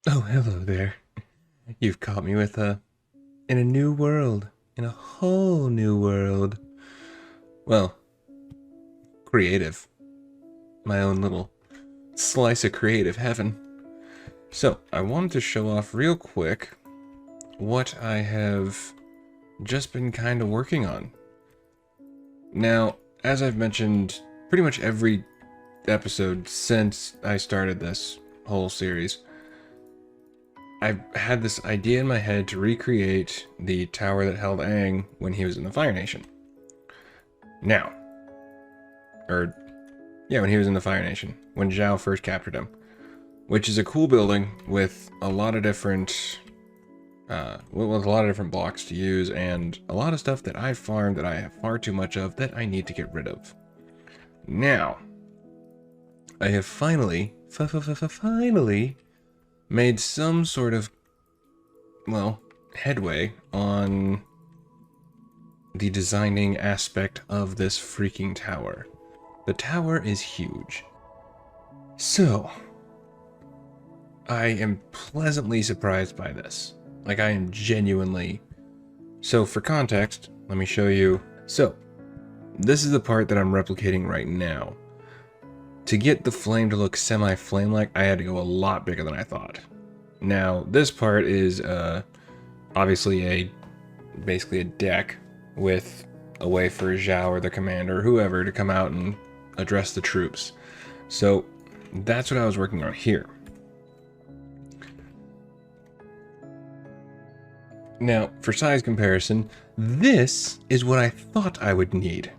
Oh, hello there. You've caught me in a new world. In a whole new world. Well, creative. My own little slice of creative heaven. So, I wanted to show off real quick what I have just been kind of working on. Now, as I've mentioned pretty much every episode since I started this whole series, I've had this idea in my head to recreate the tower that held Aang when he was in the Fire Nation. Now, when he was in the Fire Nation, when Zhao first captured him, which is a cool building with a lot of different, blocks to use and a lot of stuff that I've farmed that I have far too much of that I need to get rid of. Now, I have finally made some sort of, headway on the designing aspect of this freaking tower. The tower is huge. So, I am pleasantly surprised by this. Like, I am genuinely... So, for context, let me show you. So, this is the part that I'm replicating right now. To get the flame to look semi-flame-like, I had to go a lot bigger than I thought. Now, this part is obviously basically a deck with a way for Zhao or the commander or whoever to come out and address the troops. So, that's what I was working on here. Now, for size comparison, this is what I thought I would need.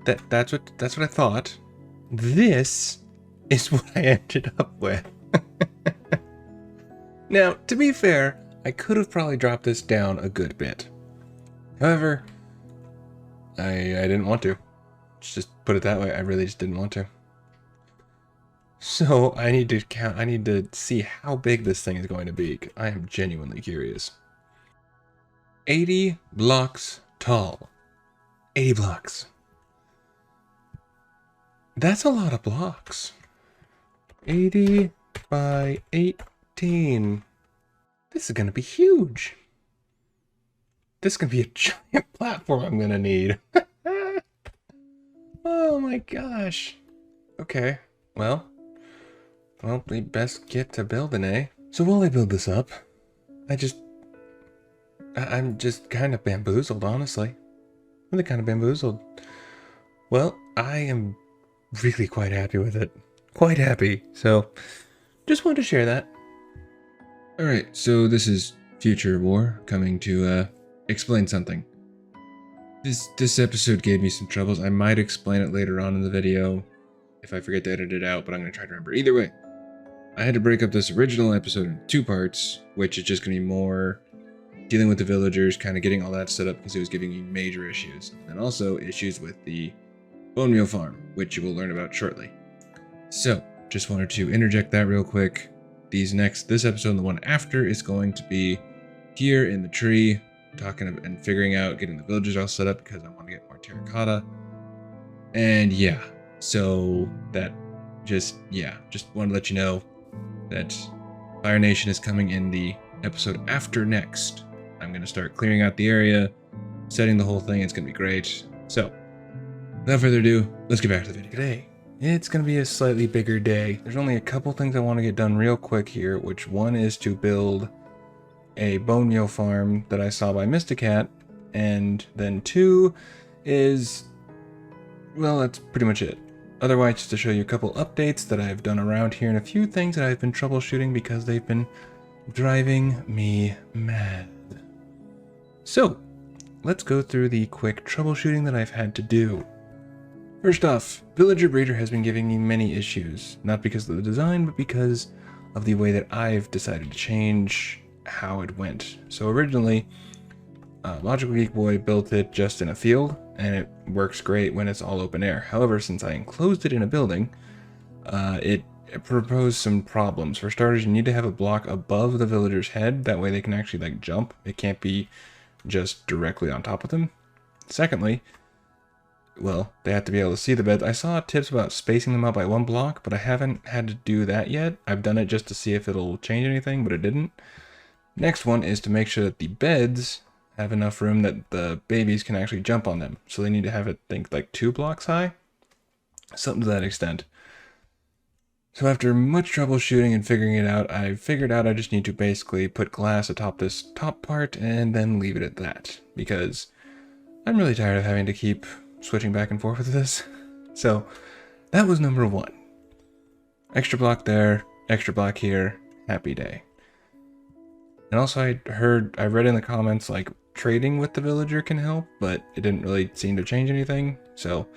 That's what I thought. This is what I ended up with. Now, to be fair, I could have probably dropped this down a good bit. However, I didn't want to. Let's just put it that way, I really just didn't want to. So, I need to see how big this thing is going to be. I am genuinely curious. 80 blocks tall. 80 blocks. That's a lot of blocks. 80 by 18. This is gonna be huge. This is gonna be a giant platform I'm gonna need. Oh my gosh. Okay, well, we best get to building, eh? So while I build this up, I'm just kind of bamboozled, honestly. Really kind of bamboozled. Well, I am really quite happy with it. Quite happy. So, just wanted to share that. Alright, so this is Future War coming to explain something. This episode gave me some troubles. I might explain it later on in the video if I forget to edit it out, but I'm going to try to remember. Either way, I had to break up this original episode into 2 parts, which is just going to be more dealing with the villagers, kind of getting all that set up because it was giving me major issues. And also issues with the bone meal farm, which you will learn about shortly. So, just wanted to interject that real quick. This episode and the one after is going to be here in the tree, talking and figuring out getting the villagers all set up because I want to get more terracotta. And yeah, so that just wanted to let you know that Fire Nation is coming in the episode after next. I'm going to start clearing out the area, setting the whole thing. It's going to be great. So, without further ado, let's get back to the video. Today, it's going to be a slightly bigger day. There's only a couple things I want to get done real quick here, which one is to build a bone meal farm that I saw by Mysticat, and then 2 is, well, that's pretty much it. Otherwise, just to show you a couple updates that I've done around here and a few things that I've been troubleshooting because they've been driving me mad. So, let's go through the quick troubleshooting that I've had to do. First off, Villager Breeder has been giving me many issues, not because of the design, but because of the way that I've decided to change how it went. So originally, Logical Geek Boy built it just in a field, and it works great when it's all open air. However, since I enclosed it in a building, it proposed some problems. For starters, you need to have a block above the villager's head, that way they can actually jump. It can't be just directly on top of them. Secondly, well, they have to be able to see the beds. I saw tips about spacing them out by 1 block, but I haven't had to do that yet. I've done it just to see if it'll change anything, but it didn't. Next one is to make sure that the beds have enough room that the babies can actually jump on them. So they need to have it, think, like 2 blocks high. Something to that extent. So after much troubleshooting and figuring it out, I figured out I just need to basically put glass atop this top part and then leave it at that. Because I'm really tired of having to keep switching back and forth with this. So that was number 1. Extra block there, extra block here, happy day. And also I read in the comments like trading with the villager can help, but it didn't really seem to change anything. So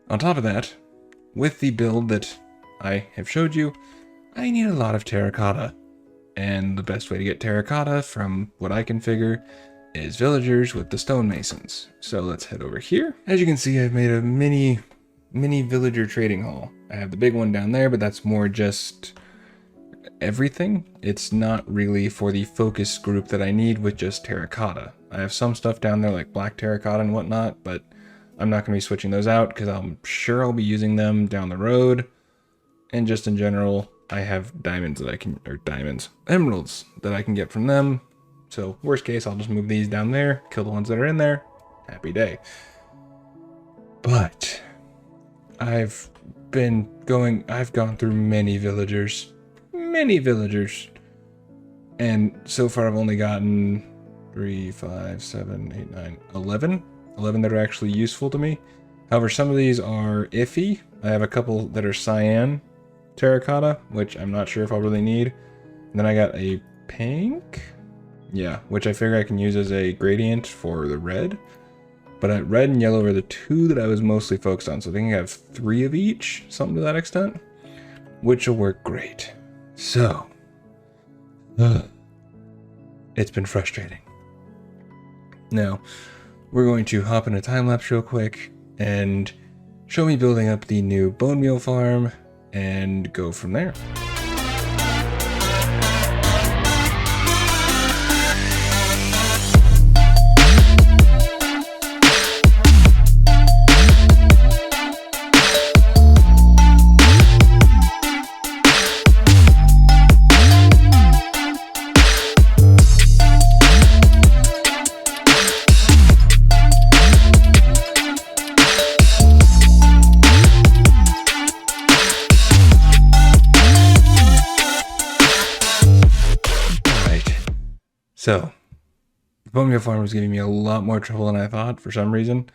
on top of that, with the build that I have showed you, I need a lot of terracotta. And the best way to get terracotta, from what I can figure, is villagers with the stonemasons. So let's head over here. As you can see, I've made a mini villager trading hall. I have the big one down there, but that's more just everything. It's not really for the focus group that I need with just terracotta. I have some stuff down there like black terracotta and whatnot, but I'm not going to be switching those out because I'm sure I'll be using them down the road. And just in general, I have diamonds that I can, or emeralds that I can get from them. So worst case, I'll just move these down there, kill the ones that are in there. Happy day. But I've gone through many villagers. And so far I've only gotten 3, 5, 7, 8, 9, 11 that are actually useful to me. However, some of these are iffy. I have a couple that are cyan terracotta, which I'm not sure if I'll really need. And then I got a pink, yeah, which I figure I can use as a gradient for the red. But red and yellow are the 2 that I was mostly focused on. So I think I have 3 of each, something to that extent, which will work great. So, it's been frustrating. Now, we're going to hop in a time lapse real quick and show me building up the new bone meal farm and go from there. So, the bone meal farm was giving me a lot more trouble than I thought for some reason.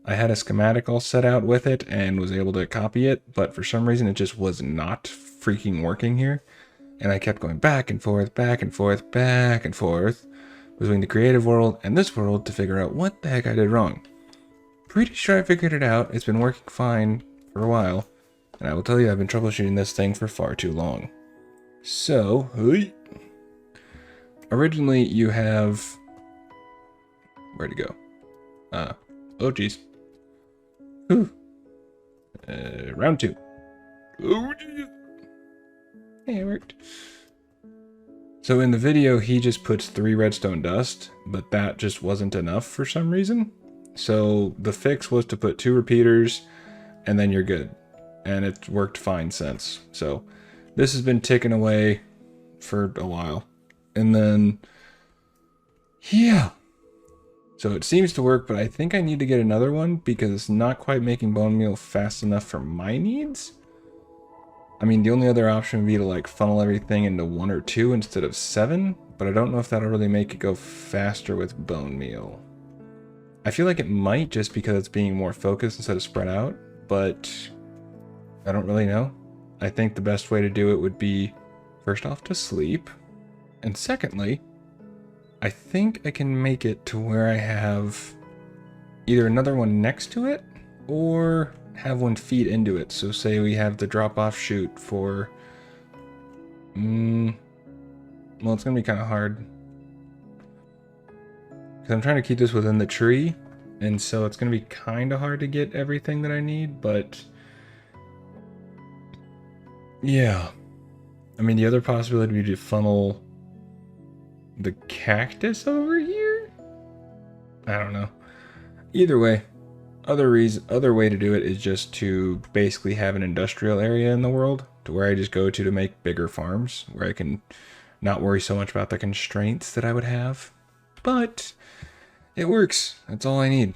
I had a schematic all set out with it and was able to copy it, but for some reason it just was not freaking working here. And I kept going back and forth between the creative world and this world to figure out what the heck I did wrong. Pretty sure I figured it out. It's been working fine for a while, and I will tell you I've been troubleshooting this thing for far too long. So, originally you have, where'd it go? Oh geez. Round 2. Oh geez. Hey, it worked. So in the video, he just puts 3 redstone dust, but that just wasn't enough for some reason. So the fix was to put 2 repeaters, and then you're good. And it's worked fine since. So this has been ticking away for a while. And then, yeah. So it seems to work, but I think I need to get another one because it's not quite making bone meal fast enough for my needs. I mean, the only other option would be to like funnel everything into 1 or 2 instead of 7, but I don't know if that'll really make it go faster with bone meal. I feel like it might just because it's being more focused instead of spread out, but I don't really know. I think the best way to do it would be, first off, to sleep. And secondly, I think I can make it to where I have either another one next to it or have one feed into it. So say we have the drop-off chute for, well, it's going to be kind of hard. Because I'm trying to keep this within the tree, and so it's going to be kind of hard to get everything that I need, but yeah. I mean, the other possibility would be to funnel the cactus over here? I don't know. Either way, other way to do it is just to basically have an industrial area in the world to where I just go to make bigger farms where I can not worry so much about the constraints that I would have. But it works. That's all I need.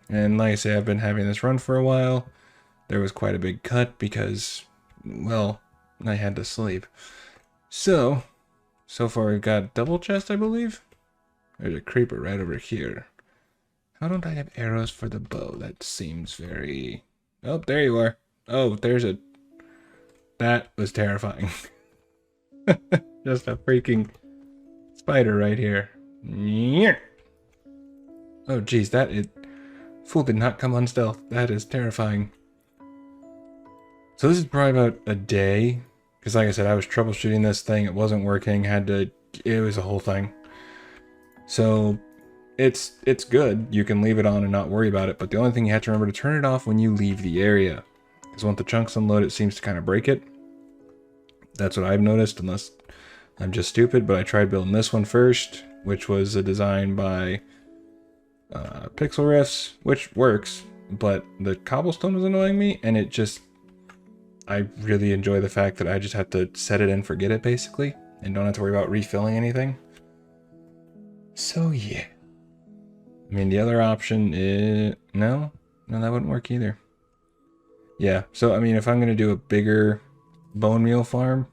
And like I say, I've been having this run for a while. There was quite a big cut because, well, I had to sleep. So far we've got double chest, I believe. There's a creeper right over here. How don't I have arrows for the bow? That seems very... Oh, there you are. Oh, there's a... That was terrifying. Just a freaking spider right here. Oh, geez, that is... Fool did not come on stealth. That is terrifying. So this is probably about a day. Because like I said, I was troubleshooting this thing. It wasn't working. It was a whole thing. So it's good. You can leave it on and not worry about it. But the only thing you have to remember to turn it off when you leave the area. Because once the chunks unload, it seems to kind of break it. That's what I've noticed, unless I'm just stupid. But I tried building this one first, which was a design by Pixel Riffs, which works. But the cobblestone was annoying me, and it just... I really enjoy the fact that I just have to set it and forget it, basically. And don't have to worry about refilling anything. So, yeah. I mean, the other option is... No, that wouldn't work either. Yeah, so, I mean, if I'm going to do a bigger bone meal farm...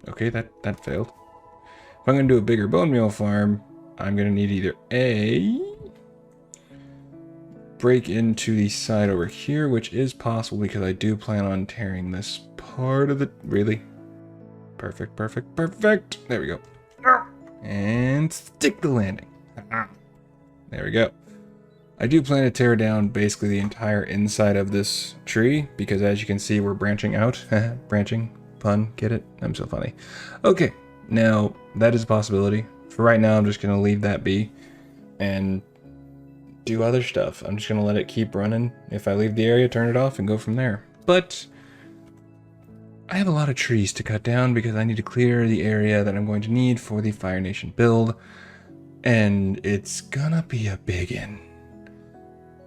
Okay, that failed. If I'm going to do a bigger bone meal farm, I'm going to need either A... break into the side over here, which is possible because I do plan on tearing this part of the... Really? Perfect, perfect, perfect. There we go. And stick the landing. There we go. I do plan to tear down basically the entire inside of this tree because as you can see, we're branching out. Branching. Pun. Get it? I'm so funny. Okay. Now, that is a possibility. For right now, I'm just going to leave that be and do other stuff. I'm just going to let it keep running. If I leave the area, turn it off and go from there. But I have a lot of trees to cut down because I need to clear the area that I'm going to need for the Fire Nation build. And it's gonna be a biggin.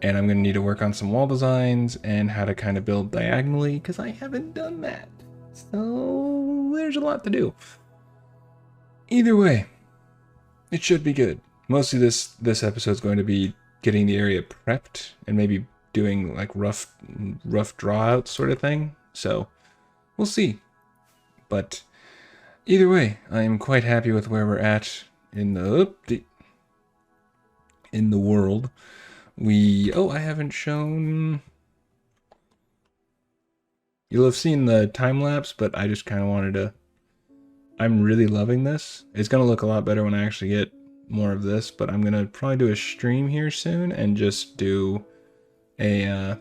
And I'm gonna need to work on some wall designs and how to kind of build diagonally because I haven't done that. So there's a lot to do. Either way, it should be good. Mostly this episode's going to be getting the area prepped and maybe doing like rough drawouts sort of thing. So we'll see. But either way, I am quite happy with where we're at in the world. I haven't shown... You'll have seen the time lapse, but I just kind of wanted to... I'm really loving this. It's going to look a lot better when I actually get more of this, but I'm going to probably do a stream here soon and just do a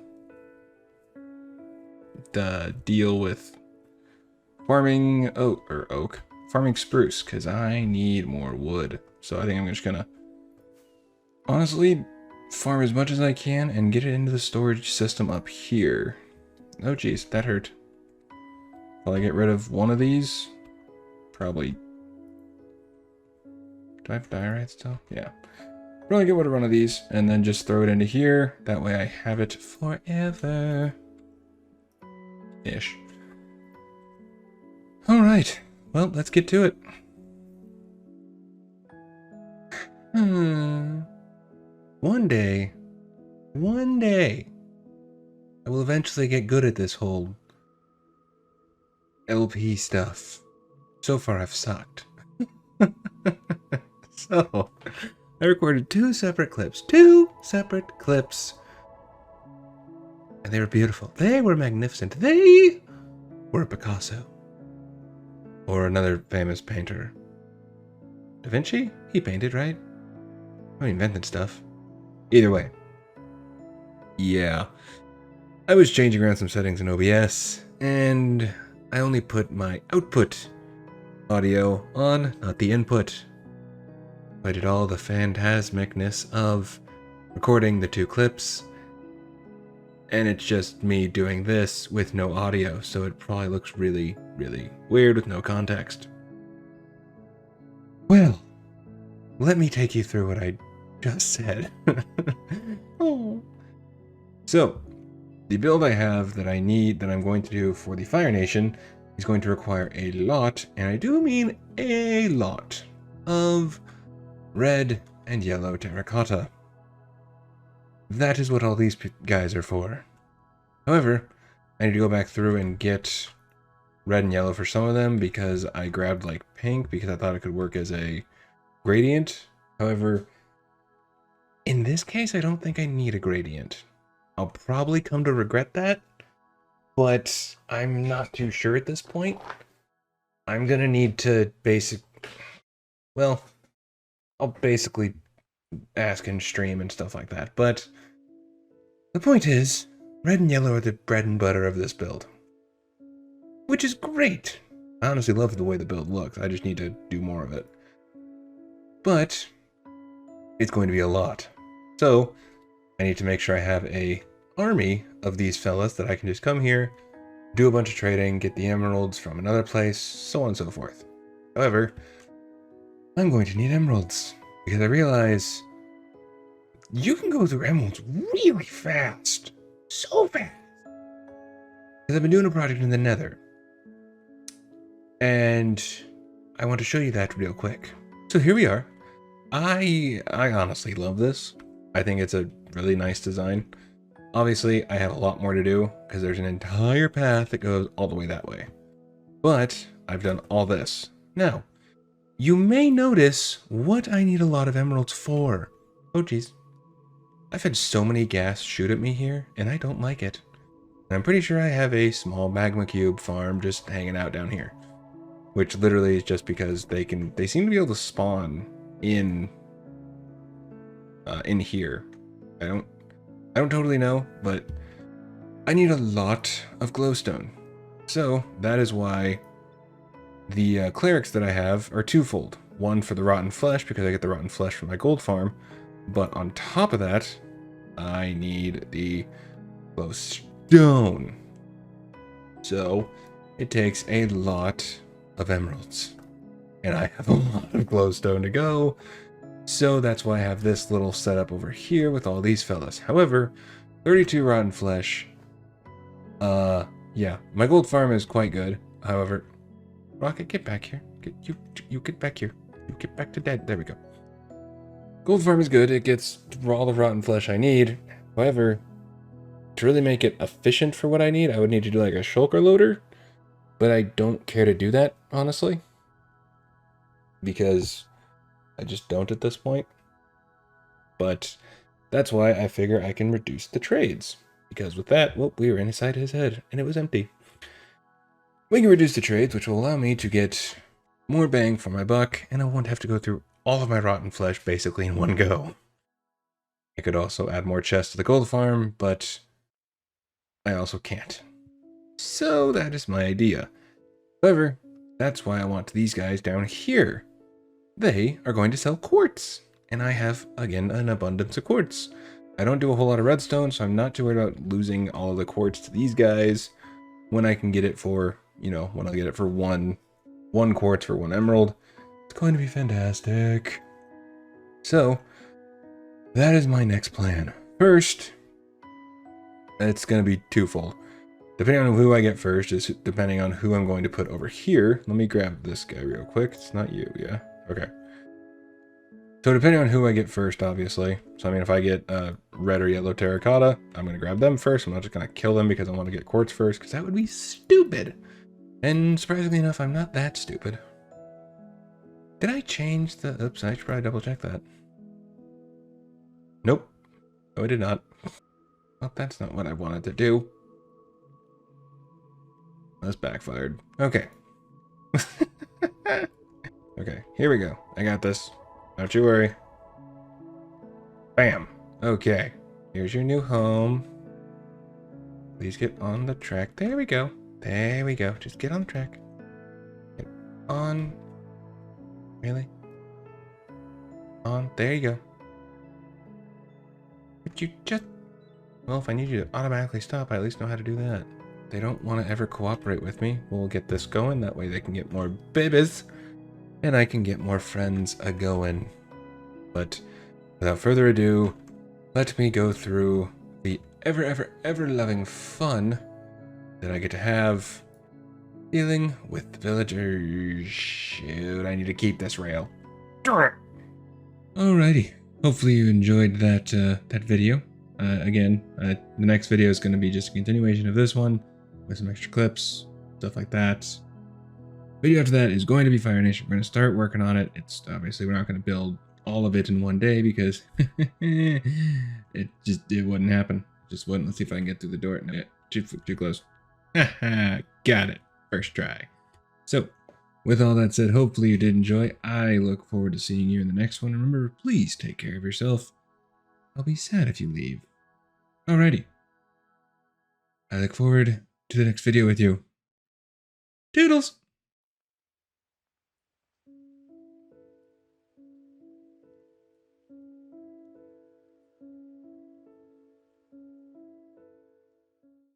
the deal with farming farming spruce, because I need more wood. So I think I'm just going to honestly farm as much as I can and get it into the storage system up here. Oh geez, that hurt. Probably get rid of one of these. Probably. Do I have diorite still? Yeah. Probably get rid of one of these and then just throw it into here. That way I have it forever. Ish. Alright. Well, let's get to it. One day, I will eventually get good at this whole LP stuff. So far, I've sucked. So, I recorded two separate clips. And they were beautiful. They were magnificent. They were a Picasso. Or another famous painter. Da Vinci? He painted, right? I invented stuff. Either way. Yeah. I was changing around some settings in OBS, and I only put my output audio on, not the input. I did all the phantasmicness of recording the two clips, and it's just me doing this with no audio, so it probably looks really, really weird with no context. Well, let me take you through what I just said. Oh. So, the build I have that I need, that I'm going to do for the Fire Nation, is going to require a lot, and I do mean a lot, of red and yellow terracotta. That is what all these guys are for. However, I need to go back through and get red and yellow for some of them because I grabbed like pink because I thought it could work as a gradient. However, in this case, I don't think I need a gradient. I'll probably come to regret that, but I'm not too sure at this point. I'm gonna need to well, I'll basically ask in stream and stuff like that, but the point is, red and yellow are the bread and butter of this build. Which is great! I honestly love the way the build looks, I just need to do more of it. But, it's going to be a lot. So, I need to make sure I have a army of these fellas that I can just come here, do a bunch of trading, get the emeralds from another place, so on and so forth. However, I'm going to need emeralds, because I realize you can go through emeralds really fast. So fast. Because I've been doing a project in the Nether. And I want to show you that real quick. So here we are. I honestly love this. I think it's a really nice design. Obviously, I have a lot more to do because there's an entire path that goes all the way that way. But I've done all this. Now, you may notice what I need a lot of emeralds for. Oh geez. I've had so many gas shoot at me here, and I don't like it. And I'm pretty sure I have a small magma cube farm just hanging out down here. Which literally is just because they seem to be able to spawn in here. I don't totally know, but I need a lot of glowstone. So that is why the clerics that I have are twofold. One for the rotten flesh, because I get the rotten flesh from my gold farm, but on top of that, I need the glowstone. So it takes a lot of emeralds, and I have a lot of glowstone to go. So that's why I have this little setup over here with all these fellas. However, 32 rotten flesh. Yeah, my gold farm is quite good. However, Rocket, get back here. You get back here. You get back to dead. There we go. Gold farm is good. It gets all the rotten flesh I need. However, to really make it efficient for what I need, I would need to do like a shulker loader. But I don't care to do that, honestly. Because I just don't at this point. But that's why I figure I can reduce the trades. Because with that, well, we were inside his head, and it was empty. We can reduce the trades, which will allow me to get more bang for my buck, and I won't have to go through all of my rotten flesh basically in one go. I could also add more chests to the gold farm, but I also can't. So that is my idea. However, that's why I want these guys down here. They are going to sell quartz, and I have, again, an abundance of quartz. I don't do a whole lot of redstone, so I'm not too worried about losing all of the quartz to these guys when I can get it for, you know, when I'll get it for one quartz for 1 emerald. It's going to be fantastic. So, that is my next plan. First, it's going to be twofold. Depending on who I get first is depending on who I'm going to put over here. Let me grab this guy real quick. It's not you, yeah? Okay. So depending on who I get first, obviously. So I mean, if I get red or yellow terracotta, I'm going to grab them first. I'm not just going to kill them because I want to get quartz first, because that would be stupid. And surprisingly enough, I'm not that stupid. Did I change the... Oops, I should probably double check that. Nope. No, I did not. Well, that's not what I wanted to do. That's backfired. Okay. Okay, here we go. I got this. Don't you worry. Bam. Okay. Here's your new home. Please get on the track. There we go. There we go. Just get on the track. Get on. Really? On. There you go. But you just... Well, if I need you to automatically stop, I at least know how to do that. They don't want to ever cooperate with me. We'll get this going. That way they can get more babies. And I can get more friends a-going. But without further ado, let me go through the ever loving fun that I get to have dealing with the villagers. Shoot, I need to keep this rail. Alrighty. Hopefully you enjoyed that video. Again, the next video is going to be just a continuation of this one with some extra clips, stuff like that. Video after that is going to be Fire Nation. We're going to start working on it. It's obviously we're not going to build all of it in one day because it wouldn't happen. It just wouldn't. Let's see if I can get through the door. No, too close. Got it. First try. So, with all that said, hopefully you did enjoy. I look forward to seeing you in the next one. And remember, please take care of yourself. I'll be sad if you leave. Alrighty. I look forward to the next video with you. Toodles!